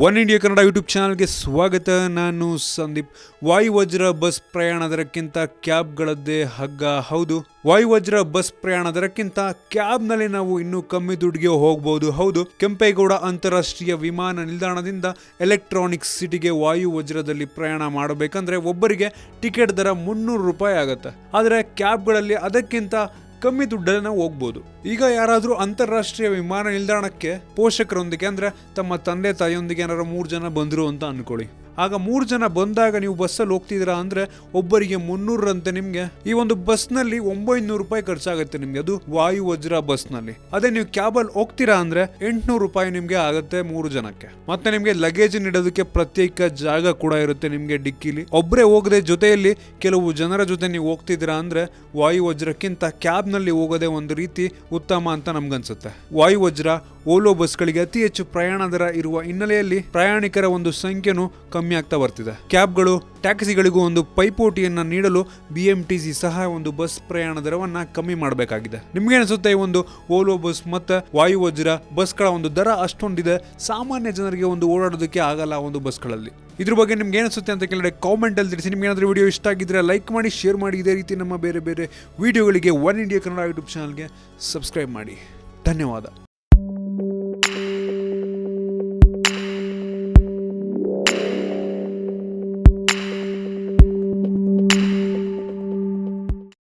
One India Kannada YouTube ಚಾನಲ್ಗೆ ಸ್ವಾಗತ. ನಾನು ಸಂದೀಪ್. ವಾಯುವಜ್ರ ಬಸ್ ಪ್ರಯಾಣ ದರಕ್ಕಿಂತ ಕ್ಯಾಬ್ಗಳದ್ದೇ ಹಗ್ಗ. ಹೌದು, ವಾಯುವಜ್ರ ಬಸ್ ಪ್ರಯಾಣ ದರಕ್ಕಿಂತ ಕ್ಯಾಬ್ನಲ್ಲಿ ನಾವು ಇನ್ನೂ ಕಮ್ಮಿ ದುಡ್ಡಿಗೆ ಹೋಗ್ಬೋದು. ಹೌದು, ಕೆಂಪೇಗೌಡ ಅಂತಾರಾಷ್ಟ್ರೀಯ ವಿಮಾನ ನಿಲ್ದಾಣದಿಂದ ಎಲೆಕ್ಟ್ರಾನಿಕ್ ಸಿಟಿಗೆ ವಾಯುವಜ್ರದಲ್ಲಿ ಪ್ರಯಾಣ ಮಾಡಬೇಕಂದ್ರೆ ಒಬ್ಬರಿಗೆ ಟಿಕೆಟ್ ದರ 300 ರೂಪಾಯಿ ಆಗುತ್ತೆ. ಆದರೆ ಕ್ಯಾಬ್ಗಳಲ್ಲಿ ಅದಕ್ಕಿಂತ ಕಮ್ಮಿ ದುಡ್ಡಲ್ಲಿ ನಾವು ಹೋಗ್ಬೋದು. ಈಗ ಯಾರಾದರೂ ಅಂತಾರಾಷ್ಟ್ರೀಯ ವಿಮಾನ ನಿಲ್ದಾಣಕ್ಕೆ ಪೋಷಕರೊಂದಿಗೆ ಅಂದ್ರೆ ತಮ್ಮ ತಂದೆ ತಾಯಿಯೊಂದಿಗೆ ಏನಾದ್ರು 3 ಜನ ಬಂದರು ಅಂತ ಅನ್ಕೊಳ್ಳಿ. ಆಗ 3 ಜನ ಬಂದಾಗ ನೀವು ಬಸ್ಸಲ್ಲಿ ಹೋಗ್ತಿದ್ದೀರಾ ಅಂದ್ರೆ ಒಬ್ಬರಿಗೆ 300 ಅಂತೆ. ನಿಮ್ಗೆ ಈ ಒಂದು ಬಸ್ನಲ್ಲಿ 900 ರೂಪಾಯಿ ಖರ್ಚಾಗುತ್ತೆ ನಿಮ್ಗೆ, ಅದು ವಾಯುವಜ್ರ ಬಸ್ನಲ್ಲಿ. ಅದೇ ನೀವು ಕ್ಯಾಬಲ್ಲಿ ಹೋಗ್ತೀರಾ ಅಂದ್ರೆ 800 ರೂಪಾಯಿ ನಿಮ್ಗೆ ಆಗುತ್ತೆ 3 ಜನಕ್ಕೆ. ಮತ್ತೆ ನಿಮ್ಗೆ ಲಗೇಜ್ ಇಡೋದಕ್ಕೆ ಪ್ರತ್ಯೇಕ ಜಾಗ ಕೂಡ ಇರುತ್ತೆ ನಿಮ್ಗೆ ಡಿಕ್ಕಿಲಿ. ಒಬ್ಬರೇ ಹೋಗದೆ ಜೊತೆಯಲ್ಲಿ ಕೆಲವು ಜನರ ಜೊತೆ ನೀವು ಹೋಗ್ತಿದ್ದೀರಾ ಅಂದ್ರೆ ವಾಯುವಜ್ರಕ್ಕಿಂತ ಕ್ಯಾಬ್ ನಲ್ಲಿ ಹೋಗೋದೇ ಒಂದು ರೀತಿ ಉತ್ತಮ ಅಂತ ನಮ್ಗನ್ಸುತ್ತೆ. ವಾಯುವಜ್ರ ಓಲೋ ಬಸ್ಗಳಿಗೆ ಅತಿ ಹೆಚ್ಚು ಪ್ರಯಾಣ ದರ ಇರುವ ಹಿನ್ನೆಲೆಯಲ್ಲಿ ಪ್ರಯಾಣಿಕರ ಒಂದು ಸಂಖ್ಯೆನೂ ಕಮ್ಮಿ ಆಗ್ತಾ ಬರ್ತಿದೆ. ಕ್ಯಾಬ್ಗಳು ಟ್ಯಾಕ್ಸಿಗಳಿಗೂ ಒಂದು ಪೈಪೋಟಿಯನ್ನ ನೀಡಲು BMTC ಸಹ ಒಂದು ಬಸ್ ಪ್ರಯಾಣ ದರವನ್ನ ಕಮ್ಮಿ ಮಾಡಬೇಕಾಗಿದೆ. ನಿಮ್ಗೆ ಅನಿಸುತ್ತೆ ಈ ಒಂದು ಓಲೋ ಬಸ್ ಮತ್ತೆ ವಾಯುವಜ್ರ ಬಸ್ಗಳ ಒಂದು ದರ ಅಷ್ಟೊಂದಿದೆ, ಸಾಮಾನ್ಯ ಜನರಿಗೆ ಒಂದು ಓಡಾಡೋದಕ್ಕೆ ಆಗಲ್ಲ ಒಂದು ಬಸ್ಗಳಲ್ಲಿ. ಇದ್ರ ಬಗ್ಗೆ ನಿಮ್ಗೆ ಅನಿಸುತ್ತೆ ಅಂತ ಕೇಳಿದ್ರೆ ಕಾಮೆಂಟ್ ಅಲ್ಲಿ ತಿಳಿಸಿ. ನಿಮ್ಗೆ ಏನಾದರೂ ವಿಡಿಯೋ ಇಷ್ಟ ಆಗಿದ್ರೆ ಲೈಕ್ ಮಾಡಿ, ಶೇರ್ ಮಾಡಿ. ಇದೇ ರೀತಿ ನಮ್ಮ ಬೇರೆ ಬೇರೆ ವಿಡಿಯೋಗಳಿಗೆ ಒನ್ ಇಂಡಿಯಾ ಕನ್ನಡ ಯೂಟ್ಯೂಬ್ ಚಾನಲ್ಗೆ ಸಬ್ಸ್ಕ್ರೈಬ್ ಮಾಡಿ. ಧನ್ಯವಾದ.